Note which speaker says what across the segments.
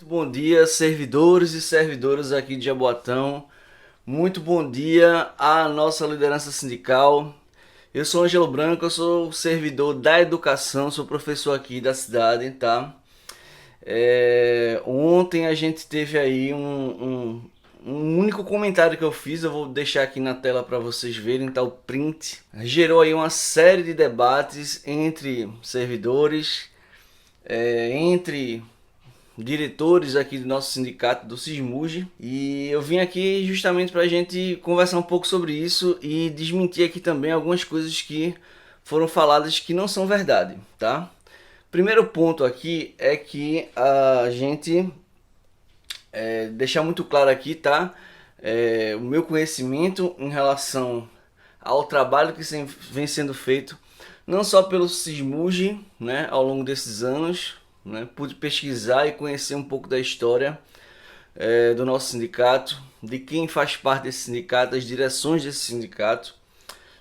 Speaker 1: Bom dia, servidores e servidoras aqui de Jaboatão. Muito bom dia à nossa liderança sindical. Eu sou Ângelo Branco, eu sou servidor da educação, sou professor aqui da cidade, tá? Ontem a gente teve aí um único comentário que eu fiz, eu vou deixar aqui na tela para vocês verem, tá? O print. Gerou aí uma série de debates entre servidores, entre diretores aqui do nosso sindicato, do Sismuge, e eu vim aqui justamente para a gente conversar um pouco sobre isso e desmentir aqui também algumas coisas que foram faladas que não são verdade, tá? Primeiro ponto aqui é que a gente deixar muito claro aqui, tá? O meu conhecimento em relação ao trabalho que vem sendo feito, não só pelo Sismuge, né, ao longo desses anos, né, pude pesquisar e conhecer um pouco da história do nosso sindicato, de quem faz parte desse sindicato, das direções desse sindicato,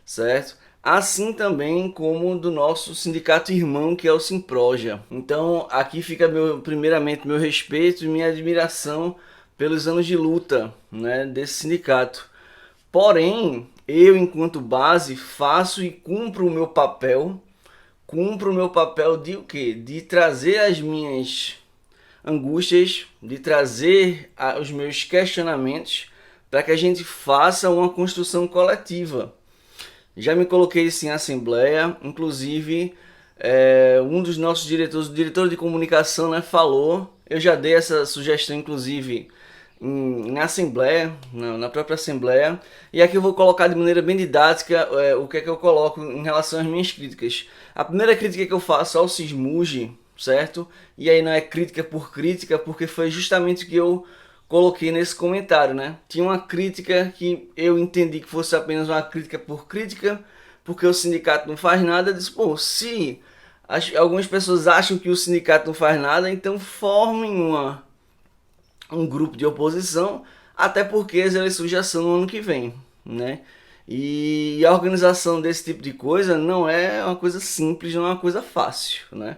Speaker 1: certo? Assim também como do nosso sindicato irmão, que é o Simproja. Então aqui fica primeiramente meu respeito e minha admiração pelos anos de luta, né, desse sindicato. Porém, eu enquanto base faço e cumpro o meu papel de o quê? De trazer as minhas angústias, de trazer os meus questionamentos para que a gente faça uma construção coletiva. Já me coloquei isso em assembleia, inclusive um dos nossos diretores, o diretor de comunicação, né, falou, eu já dei essa sugestão inclusive na assembleia, na própria assembleia, e aqui eu vou colocar de maneira bem didática o que é que eu coloco em relação às minhas críticas. A primeira crítica que eu faço ao Sismuge, certo? E aí não é crítica por crítica, porque foi justamente o que eu coloquei nesse comentário, né? Tinha uma crítica que eu entendi que fosse apenas uma crítica por crítica, porque o sindicato não faz nada. Eu disse, pô, se algumas pessoas acham que o sindicato não faz nada, então formem um grupo de oposição, até porque as eleições já são no ano que vem, né? E a organização desse tipo de coisa não é uma coisa simples, não é uma coisa fácil, né?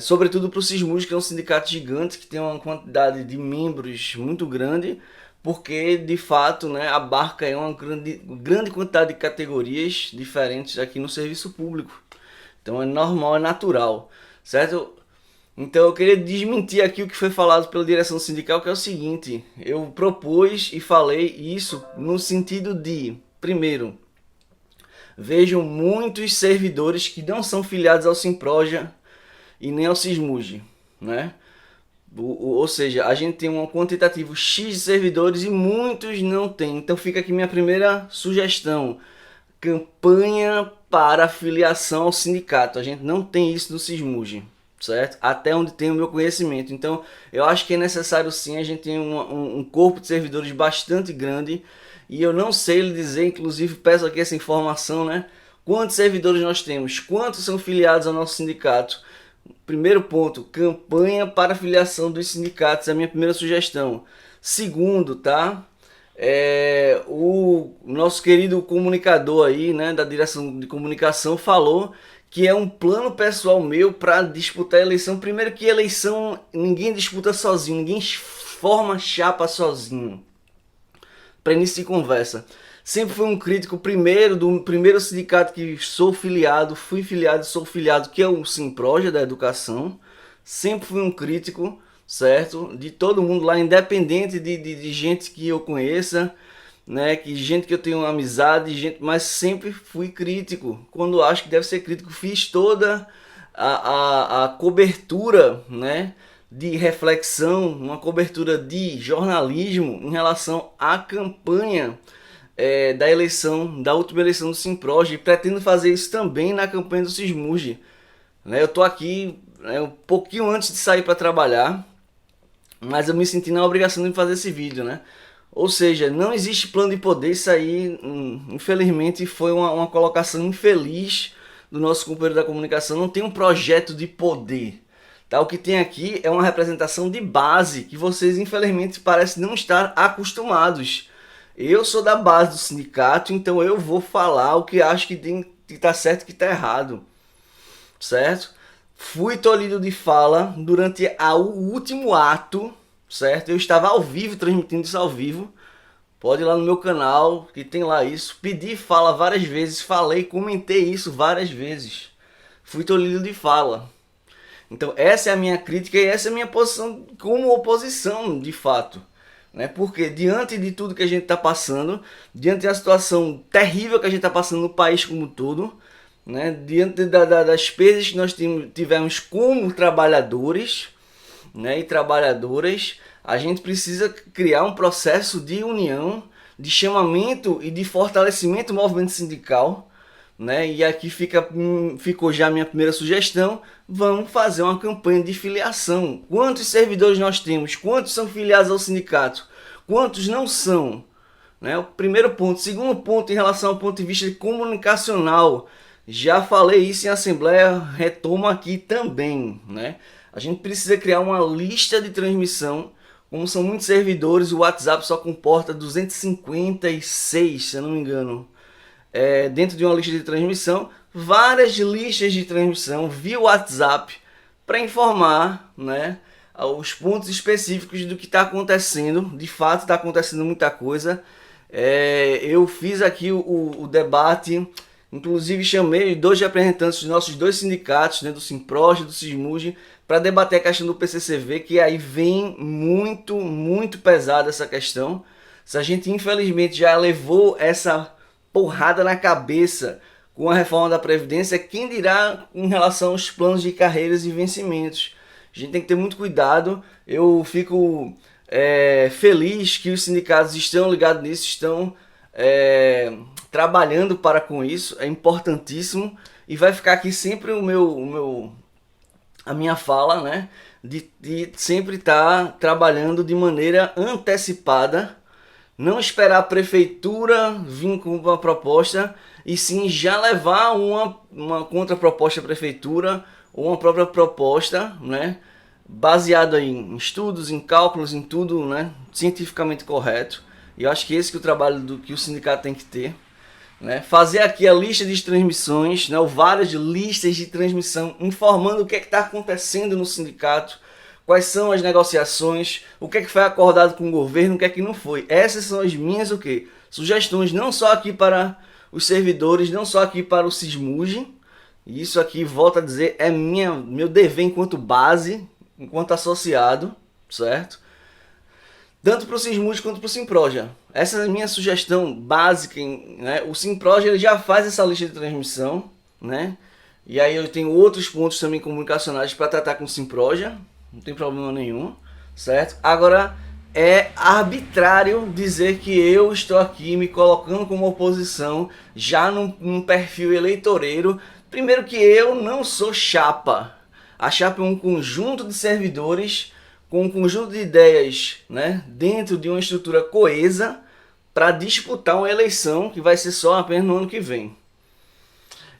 Speaker 1: Sobretudo para o Sismuge, que é um sindicato gigante, que tem uma quantidade de membros muito grande, porque de fato, né, abarca uma grande quantidade de categorias diferentes aqui no serviço público. Então é normal, é natural, certo? Então eu queria desmentir aqui o que foi falado pela direção sindical, que é o seguinte: eu propus e falei isso no sentido de, primeiro, vejo muitos servidores que não são filiados ao Simproja e nem ao Sismuge, né? Ou seja, a gente tem um quantitativo X de servidores e muitos não tem. Então fica aqui minha primeira sugestão: campanha para filiação ao sindicato. A gente não tem isso no Sismuge, certo? Até onde tem o meu conhecimento. Então eu acho que é necessário sim a gente ter um corpo de servidores bastante grande. E eu não sei lhe dizer, inclusive peço aqui essa informação, né? Quantos servidores nós temos? Quantos são filiados ao nosso sindicato? Primeiro ponto, campanha para filiação dos sindicatos, é a minha primeira sugestão. Segundo, tá? O nosso querido comunicador aí, né, da direção de comunicação, falou que é um plano pessoal meu para disputar a eleição. Primeiro que eleição ninguém disputa sozinho, ninguém forma chapa sozinho. Para início de conversa, sempre fui um crítico primeiro do primeiro sindicato que sou filiado, fui filiado e sou filiado, que é o Simproja da Educação. Sempre fui um crítico, certo? De todo mundo lá, independente de gente que eu conheça, né? Que gente que eu tenho amizade, gente, mas sempre fui crítico. Quando acho que deve ser crítico, fiz toda a cobertura, né? De reflexão, uma cobertura de jornalismo em relação à campanha da eleição, da última eleição do Simproja, e pretendo fazer isso também na campanha do Sismuge, né? Eu tô aqui um pouquinho antes de sair para trabalhar, mas eu me senti na obrigação de fazer esse vídeo, né? Ou seja, não existe plano de poder. Isso aí, infelizmente, foi uma colocação infeliz do nosso companheiro da comunicação. Não tem um projeto de poder. Tá? O que tem aqui é uma representação de base que vocês, infelizmente, parecem não estar acostumados. Eu sou da base do sindicato, então eu vou falar o que acho que tem que tá certo e que tá errado, certo? fui tolhido de fala durante o último ato, certo? Eu estava ao vivo, transmitindo isso ao vivo. Pode ir lá no meu canal, que tem lá isso. Pedi fala várias vezes, falei, comentei isso várias vezes. Fui tolhido de fala. Então essa é a minha crítica e essa é a minha posição como oposição, de fato. Né? Porque diante de tudo que a gente está passando, diante da situação terrível que a gente está passando no país como um todo, né? Diante das perdas que nós tivemos como trabalhadores, né? E trabalhadoras, a gente precisa criar um processo de união, de chamamento e de fortalecimento do movimento sindical. Né? E aqui ficou já a minha primeira sugestão. Vamos fazer uma campanha de filiação. Quantos servidores nós temos? Quantos são filiados ao sindicato? Quantos não são? Né? O primeiro ponto. Segundo ponto, em relação ao ponto de vista comunicacional, já falei isso em assembleia, retomo aqui também. Né? A gente precisa criar uma lista de transmissão. Como são muitos servidores, o WhatsApp só comporta 256, se eu não me engano. Dentro de uma lista de transmissão, várias listas de transmissão via WhatsApp para informar, né, os pontos específicos do que está acontecendo. De fato está acontecendo muita coisa. Eu fiz aqui o debate, inclusive chamei 2 representantes dos nossos 2 sindicatos, né, do Simproja e do Sismuge, para debater a questão do PCCV, que aí vem muito pesada essa questão. Se a gente infelizmente já levou essa porrada na cabeça com a reforma da Previdência, quem dirá em relação aos planos de carreiras e vencimentos. A gente tem que ter muito cuidado. Eu fico feliz que os sindicatos estão ligados nisso, estão trabalhando para com isso. É importantíssimo e vai ficar aqui sempre a minha fala, né, de sempre estar trabalhando de maneira antecipada. Não esperar a prefeitura vir com uma proposta, e sim já levar uma contraproposta à prefeitura, ou uma própria proposta, né, baseada em estudos, em cálculos, em tudo, né, cientificamente correto. E eu acho que esse que é o trabalho que o sindicato tem que ter. Né, fazer aqui a lista de transmissões, né, ou várias listas de transmissão, informando o que está acontecendo no sindicato, quais são as negociações, o que foi acordado com o governo, o que não foi. Essas são as minhas sugestões, não só aqui para os servidores, não só aqui para o Sismuge. Isso aqui, volto a dizer, é meu dever enquanto base, enquanto associado, certo? Tanto para o Sismuge quanto para o Simproja. Essa é a minha sugestão básica. Né? O Simproja ele já faz essa lista de transmissão, né? E aí eu tenho outros pontos também comunicacionais para tratar com o Simproja. Não tem problema nenhum, certo? Agora, é arbitrário dizer que eu estou aqui me colocando como oposição já num perfil eleitoreiro. Primeiro que eu não sou chapa. A chapa é um conjunto de servidores com um conjunto de ideias, né, dentro de uma estrutura coesa para disputar uma eleição que vai ser só apenas no ano que vem.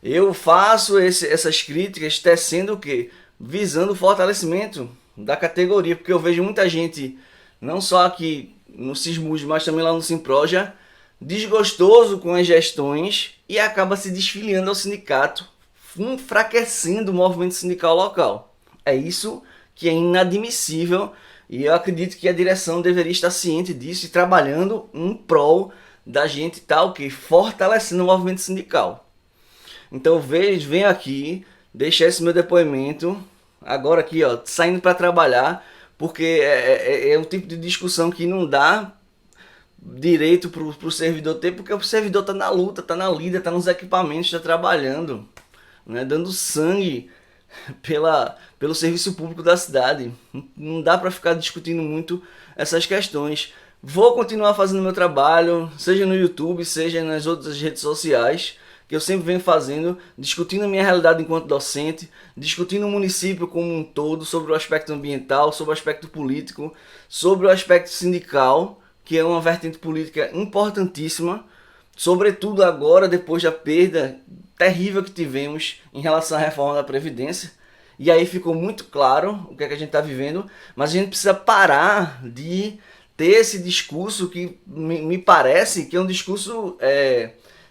Speaker 1: Eu faço essas críticas tecendo o quê? Visando o fortalecimento da categoria, porque eu vejo muita gente, não só aqui no Sismuge, mas também lá no Simproja, desgostoso com as gestões e acaba se desfiliando ao sindicato, enfraquecendo o movimento sindical local. É isso que é inadmissível e eu acredito que a direção deveria estar ciente disso e trabalhando em prol da gente estar fortalecendo o movimento sindical. Então venho aqui deixar esse meu depoimento agora aqui, ó, saindo para trabalhar, porque é um tipo de discussão que não dá direito pro servidor ter, porque o servidor tá na luta, tá na lida, tá nos equipamentos, tá trabalhando, né, dando sangue pelo serviço público da cidade. Não dá para ficar discutindo muito essas questões. Vou continuar fazendo meu trabalho, seja no YouTube, seja nas outras redes sociais, que eu sempre venho fazendo, discutindo a minha realidade enquanto docente, discutindo o município como um todo, sobre o aspecto ambiental, sobre o aspecto político, sobre o aspecto sindical, que é uma vertente política importantíssima, sobretudo agora, depois da perda terrível que tivemos em relação à reforma da Previdência. E aí ficou muito claro o que é que a gente está vivendo, mas a gente precisa parar de ter esse discurso que me parece que é um discurso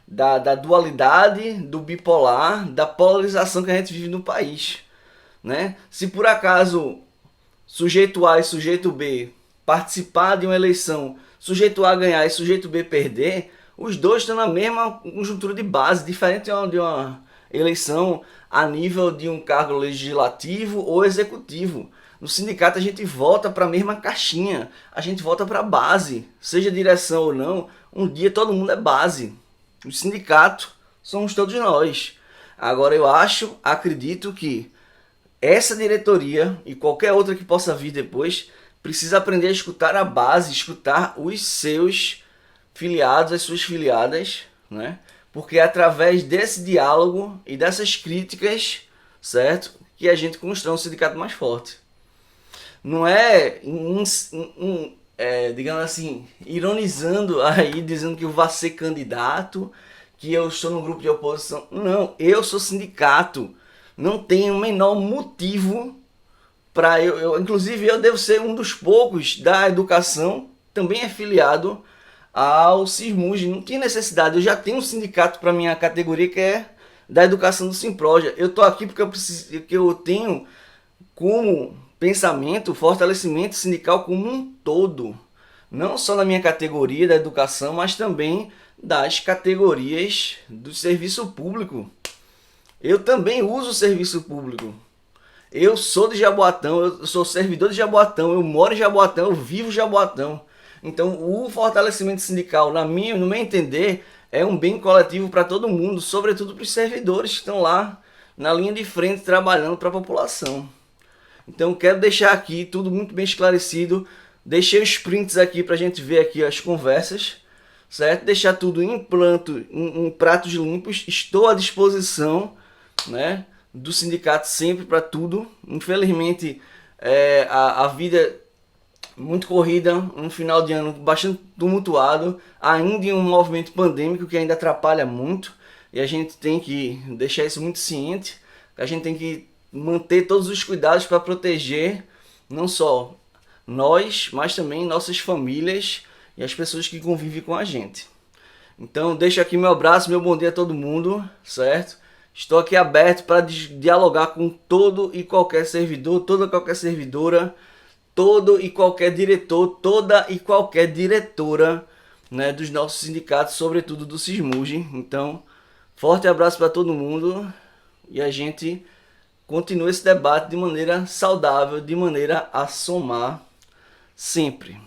Speaker 1: da dualidade, do bipolar, da polarização que a gente vive no país. né? Se por acaso sujeito A e sujeito B participar de uma eleição, sujeito A ganhar e sujeito B perder, os dois estão na mesma conjuntura de base, diferente de uma eleição a nível de um cargo legislativo ou executivo. No sindicato a gente volta para a mesma caixinha, a gente volta para a base, seja direção ou não, um dia todo mundo é base. O sindicato somos todos nós. Agora eu acredito que essa diretoria e qualquer outra que possa vir depois precisa aprender a escutar a base, escutar os seus filiados, as suas filiadas, né? Porque é através desse diálogo e dessas críticas, certo, que a gente constrói um sindicato mais forte. Não é, digamos assim, ironizando aí, dizendo que eu vou ser candidato, que eu estou no grupo de oposição. Não, eu sou sindicato. Não tem o menor motivo para inclusive eu devo ser um dos poucos da educação, também é filiado ao Sismug. Não tinha necessidade, eu já tenho um sindicato para minha categoria que é da educação do Simproja. Eu estou aqui porque eu tenho como pensamento o fortalecimento sindical como um todo, não só na minha categoria da educação, mas também das categorias do serviço público. Eu também uso o serviço público. Eu sou de Jaboatão, eu sou servidor de Jaboatão, eu moro em Jaboatão, eu vivo em Jaboatão. Então o fortalecimento sindical, no meu entender, é um bem coletivo para todo mundo, sobretudo para os servidores que estão lá na linha de frente trabalhando para a população. Então quero deixar aqui tudo muito bem esclarecido. Deixei os prints aqui para a gente ver aqui as conversas, certo? Deixar tudo em pratos limpos. Estou à disposição, né, do sindicato sempre para tudo. Infelizmente a vida muito corrida, um final de ano bastante tumultuado, ainda em um movimento pandêmico que ainda atrapalha muito, e a gente tem que deixar isso muito ciente. A gente tem que manter todos os cuidados para proteger não só nós, mas também nossas famílias e as pessoas que convivem com a gente. Então deixo aqui meu abraço, meu bom dia a todo mundo, certo? Estou aqui aberto para dialogar com todo e qualquer servidor, toda e qualquer servidora, todo e qualquer diretor, toda e qualquer diretora, né, dos nossos sindicatos, sobretudo do Sismug. Então, forte abraço para todo mundo e a gente continua esse debate de maneira saudável, de maneira a somar sempre.